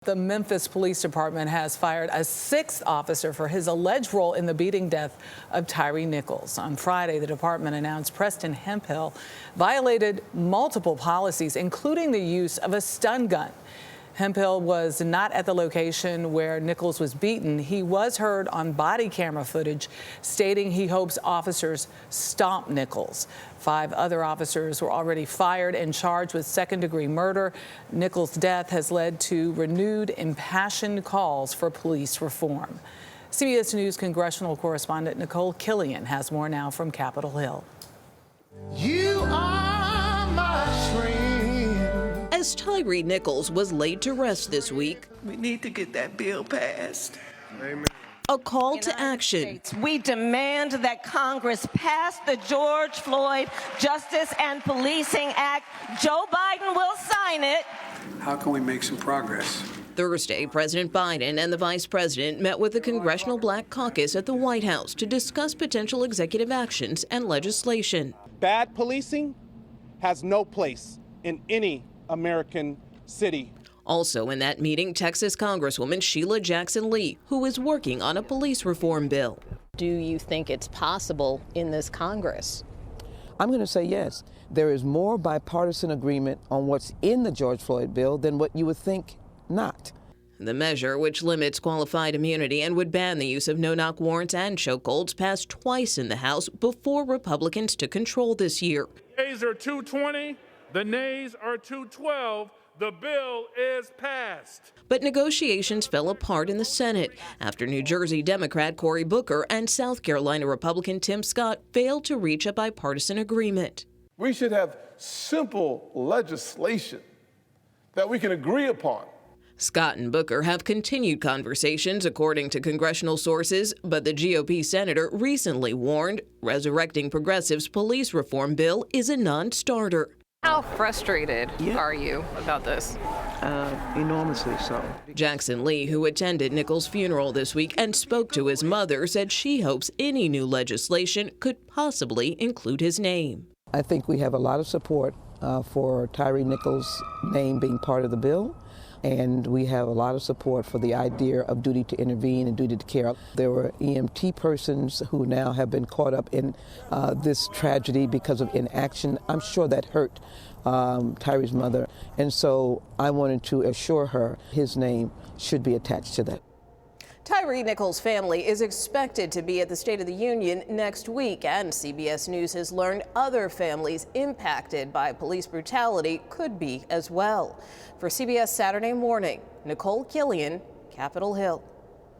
The Memphis Police Department has fired a 6th officer for his alleged role in the beating death of Tyre Nichols. On Friday, the department announced Preston Hemphill violated multiple policies, including the use of a stun gun. Hemphill was not at the location where Nichols was beaten. He was heard on body camera footage stating he hopes officers stomp Nichols. 5 other officers were already fired and charged with second-degree murder. Nichols' death has led to renewed impassioned calls for police reform. CBS News congressional correspondent Nikole Killion has more now from Capitol Hill. You are my friend. As Tyre Nichols was laid to rest this week, We need to get that bill passed. Amen. a call to action. We demand that Congress pass the George Floyd Justice and Policing Act. Joe Biden will sign it. How can we make some progress? Thursday, President Biden and the Vice President met with the Congressional Black Caucus at the White House to discuss potential executive actions and legislation. Bad policing has no place in any American city. Also in that meeting, Texas Congresswoman Sheila Jackson Lee, who is working on a police reform bill. Do you think it's possible in this Congress? I'm going to say yes. There is more bipartisan agreement on what's in the George Floyd bill than what you would think not. The measure, which limits qualified immunity and would ban the use of no-knock warrants and chokeholds, passed twice in the House before Republicans took control this year. The yeas are 220, the nays are 212. The bill is passed. But negotiations fell apart in the Senate after New Jersey Democrat Cory Booker and South Carolina Republican Tim Scott failed to reach a bipartisan agreement. We should have simple legislation that we can agree upon. Scott and Booker have continued conversations, according to congressional sources, but the GOP senator recently warned resurrecting progressives' police reform bill is a non-starter. How frustrated are you about this? Enormously so. Jackson Lee, who attended Nichols' funeral this week and spoke to his mother, said she hopes any new legislation could possibly include his name. I think we have a lot of support for Tyre Nichols' name being part of the bill, and we have a lot of support for the idea of duty to intervene and duty to care. There were EMT persons who now have been caught up in this tragedy because of inaction. I'm sure that hurt Tyre's mother, and so I wanted to assure her his name should be attached to that. Tyre Nichols' family is expected to be at the State of the Union next week, and CBS News has learned other families impacted by police brutality could be as well. For CBS Saturday Morning, Nikole Killion, Capitol Hill.